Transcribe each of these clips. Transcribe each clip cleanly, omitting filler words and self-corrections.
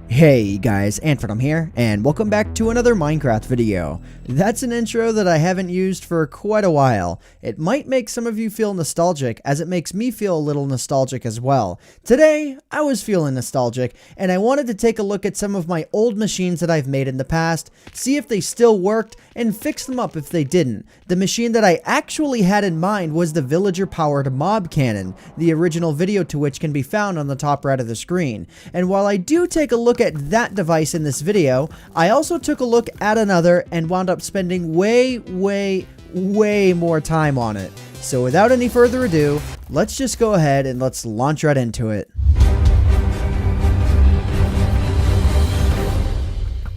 Hey guys, AntVenom here, and welcome back to another Minecraft video. That's an intro that I haven't used for quite a while. It might make some of you feel nostalgic, as it makes me feel a little nostalgic as well. Today, I was feeling nostalgic, and I wanted to take a look at some of my old machines that I've made in the past, see if they still worked, and fix them up if they didn't. The machine that I actually had in mind was the villager-powered mob cannon, the original video to which can be found on the top right of the screen. And while I do take a look at that device in this video, I also took a look at another and wound up spending way more time on it. So without any further ado, let's just go ahead and let's launch right into it.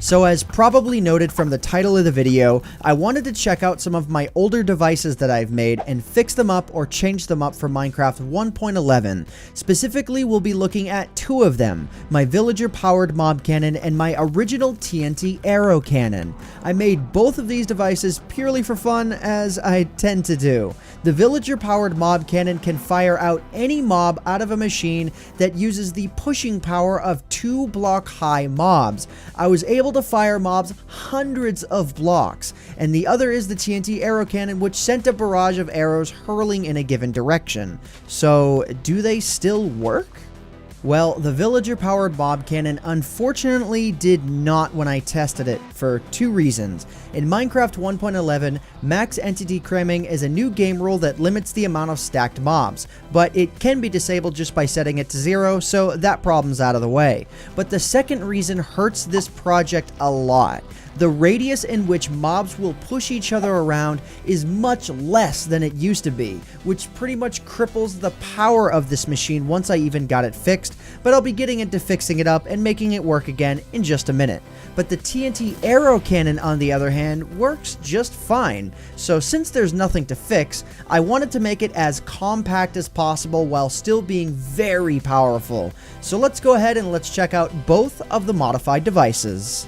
So as probably noted from the title of the video, I wanted to check out some of my older devices that I've made and fix them up or change them up for Minecraft 1.11. Specifically, we'll be looking at two of them, my villager-powered mob cannon and my original Tnt Aero Cannon. I made both of these devices purely for fun, as I tend to do. The villager-powered mob cannon can fire out any mob out of a machine that uses the pushing power of 2 block high mobs. I was able to fire mobs hundreds of blocks, and the other is the Tnt Aero Cannon, which sent a barrage of arrows hurling in a given direction. So, do they still work? Well, the villager-powered mob cannon unfortunately did not when I tested it, for two reasons. In Minecraft 1.11, max entity cramming is a new game rule that limits the amount of stacked mobs, but it can be disabled just by setting it to 0, so that problem's out of the way. But the second reason hurts this project a lot. The radius in which mobs will push each other around is much less than it used to be, which pretty much cripples the power of this machine once I even got it fixed, but I'll be getting into fixing it up and making it work again in just a minute. But the Tnt Aero Cannon, on the other hand, works just fine. So since there's nothing to fix, I wanted to make it as compact as possible while still being very powerful. So let's go ahead and let's check out both of the modified devices.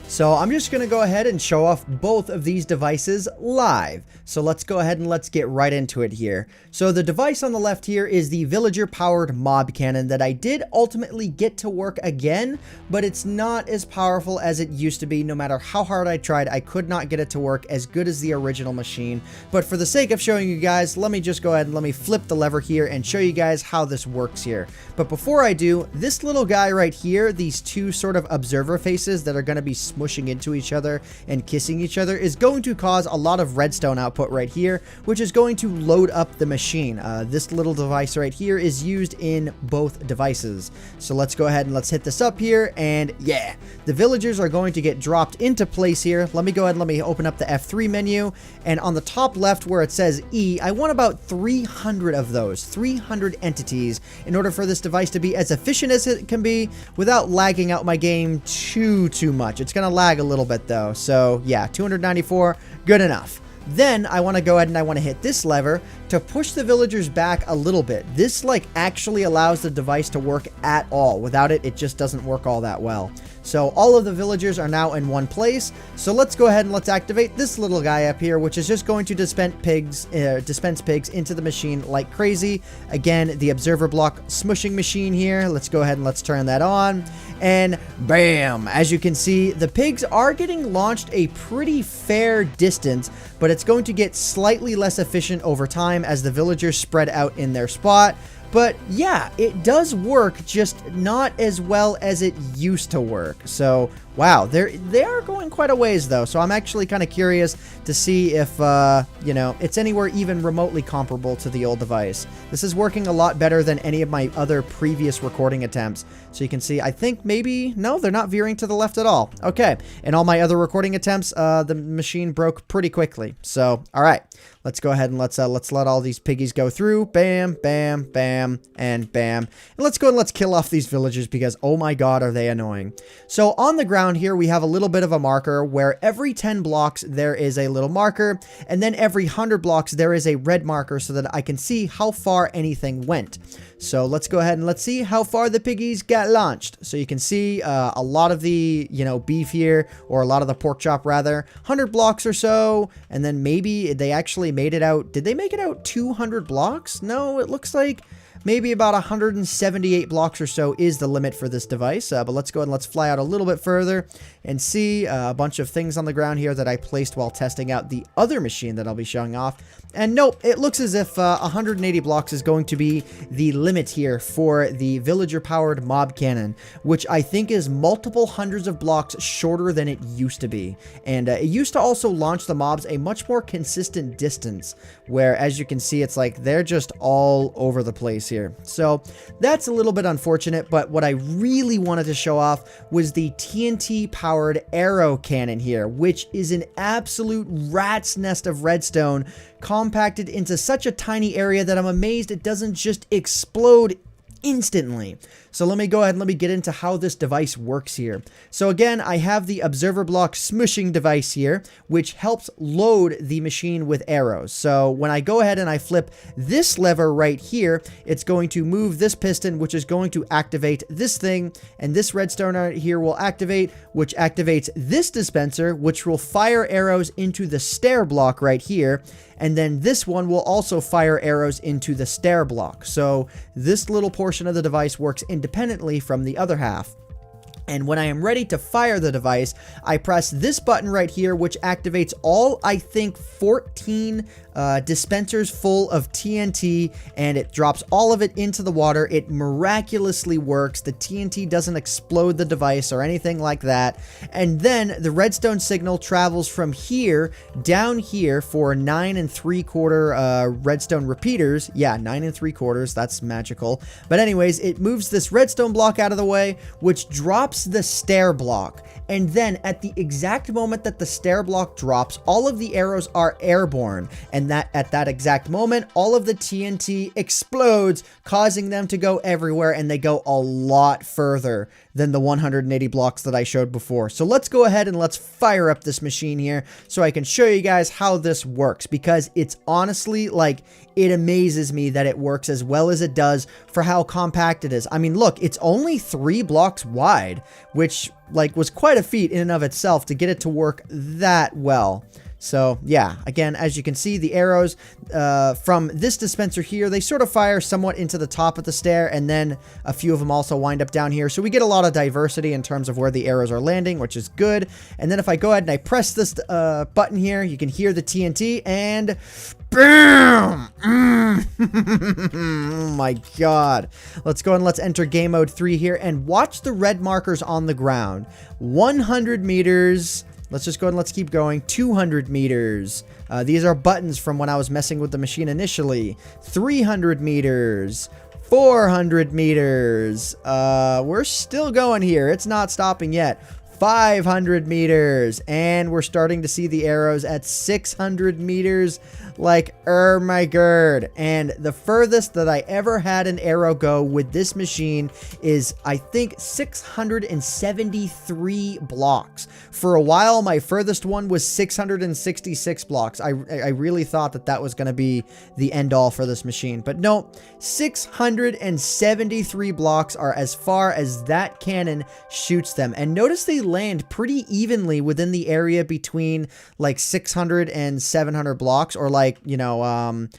So I'm just going to go ahead and show off both of these devices live. So let's go ahead and let's get right into it here. So the device on the left here is the villager-powered mob cannon that I did ultimately get to work again, but it's not as powerful as it used to be. No matter how hard I tried, I could not get it to work as good as the original machine. But for the sake of showing you guys, let me just go ahead and let me flip the lever here and show you guys how this works here. But before I do, this little guy right here, these two sort of observer faces that are going to be smushing into each other and kissing each other, is going to cause a lot of redstone output right here, which is going to load up the machine. This little device right here is used in both devices. So let's go ahead and let's hit this up here, and yeah, the villagers are going to get dropped into place here. Let me go ahead and let me open up the F3 menu, and on the top left where it says E, I want about 300 of those, 300 entities, in order for this device to be as efficient as it can be without lagging out my game too much. It's gonna lag a little bit though, so yeah, 294, good enough. Then I want to go ahead and I want to hit this lever to push the villagers back a little bit. This like actually allows the device to work at all. Without it, it just doesn't work all that well. So all of the villagers are now in one place. So let's go ahead and let's activate this little guy up here, which is just going to dispense pigs into the machine like crazy. Again, the observer block smushing machine here. Let's go ahead and let's turn that on. And bam! As you can see, the pigs are getting launched a pretty fair distance, but it's going to get slightly less efficient over time as the villagers spread out in their spot. But yeah, it does work, just not as well as it used to work. So wow, they are going quite a ways though. So I'm actually kind of curious to see if, you know, it's anywhere even remotely comparable to the old device. This is working a lot better than any of my other previous recording attempts. So you can see, I think maybe, no, they're not veering to the left at all. Okay, in all my other recording attempts, the machine broke pretty quickly. So, all right, let's go ahead and let's let all these piggies go through. Bam, bam, bam, and bam. And let's go and let's kill off these villagers because, oh my god, are they annoying. So on the ground here, we have a little bit of a marker where every 10 blocks there is a little marker, and then every 100 blocks there is a red marker so that I can see how far anything went. So let's go ahead and let's see how far the piggies got launched. So you can see a lot of the, you know, beef here, or a lot of the pork chop rather, 100 blocks or so, and then maybe they actually made it out. Did they make it out 200 blocks? No, it looks like maybe about 178 blocks or so is the limit for this device. But let's go ahead and let's fly out a little bit further and see a bunch of things on the ground here that I placed while testing out the other machine that I'll be showing off. And nope, it looks as if 180 blocks is going to be the limit here for the villager-powered mob cannon, which I think is multiple hundreds of blocks shorter than it used to be. And it used to also launch the mobs a much more consistent distance, where, as you can see, it's like they're just all over the place here. So that's a little bit unfortunate, but what I really wanted to show off was the TNT-powered Aero Cannon here, which is an absolute rat's nest of redstone compacted into such a tiny area that I'm amazed it doesn't just explode instantly. So let me go ahead and let me get into how this device works here. So again, I have the observer block smushing device here, which helps load the machine with arrows. So when I go ahead and I flip this lever right here, it's going to move this piston, which is going to activate this thing, and this redstone right here will activate, which activates this dispenser, which will fire arrows into the stair block right here. And then this one will also fire arrows into the stair block. So this little portion of the device works independently from the other half. And when I am ready to fire the device, I press this button right here, which activates all, I think, 14 dispensers full of TNT, and it drops all of it into the water. It miraculously works. The TNT doesn't explode the device or anything like that. And then the redstone signal travels from here down here for 9 3/4 redstone repeaters. Yeah, 9 3/4. That's magical. But anyways, it moves this redstone block out of the way, which drops the stair block. And then at the exact moment that the stair block drops, all of the arrows are airborne. And that at that exact moment, all of the TNT explodes, causing them to go everywhere, and they go a lot further than the 180 blocks that I showed before. So let's go ahead and let's fire up this machine here so I can show you guys how this works, because it's honestly, like, it amazes me that it works as well as it does for how compact it is. I mean, look, it's only 3 blocks wide, which, like, was quite a feat in and of itself to get it to work that well. So yeah, again, as you can see, the arrows from this dispenser here, they sort of fire somewhat into the top of the stair, and then a few of them also wind up down here. So we get a lot of diversity in terms of where the arrows are landing, which is good. And then if I go ahead and I press this button here, you can hear the TNT, and BAM! Oh my god. Let's go and let's enter game mode 3 here and watch the red markers on the ground. 100 meters. Let's just go ahead and let's keep going. 200 meters. These are buttons from when I was messing with the machine initially. 300 meters. 400 meters. We're still going here. It's not stopping yet. 500 meters. And we're starting to see the arrows at 600 meters. Like, oh my god. And the furthest that I ever had an arrow go with this machine is, I think, 673 blocks. For a while, my furthest one was 666 blocks. I really thought that that was going to be the end all for this machine. But no, 673 blocks are as far as that cannon shoots them. And notice they land pretty evenly within the area between like 600 and 700 blocks, or like, you know,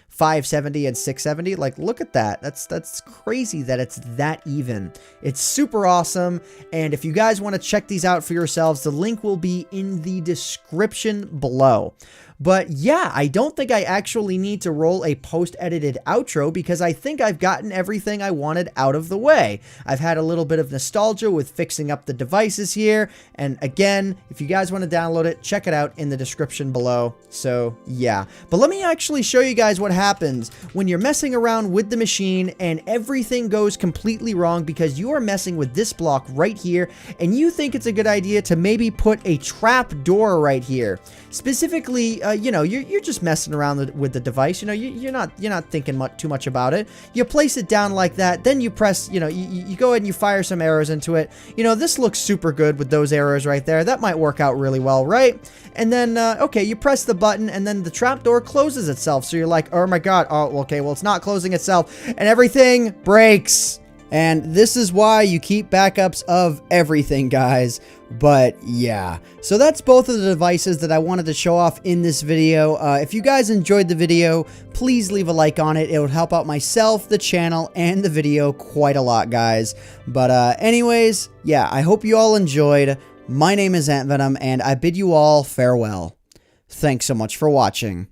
570 and 670. Like, look at that. That's crazy that it's that even. It's super awesome. And if you guys want to check these out for yourselves, the link will be in the description below. But yeah, I don't think I actually need to roll a post-edited outro, because I think I've gotten everything I wanted out of the way. I've had a little bit of nostalgia with fixing up the devices here. And again, if you guys want to download it, check it out in the description below. So yeah, but let me actually show you guys what happens when you're messing around with the machine and everything goes completely wrong because you are messing with this block right here, and you think it's a good idea to maybe put a trap door right here. Specifically, you know, you're just messing around with the device. You know, you're not thinking too much about it. You place it down like that, then you press, you know, you go ahead and you fire some arrows into it. You know, this looks super good with those arrows right there. That might work out really well, right? And then, okay, you press the button, and then the trapdoor closes itself. So you're like, oh my god, oh, okay, well, it's not closing itself, and everything breaks. And this is why you keep backups of everything, guys. But yeah, so that's both of the devices that I wanted to show off in this video. If you guys enjoyed the video, please leave a like on it. It would help out myself, the channel, and the video quite a lot, guys. But anyways, yeah, I hope you all enjoyed. My name is AntVenom, and I bid you all farewell. Thanks so much for watching.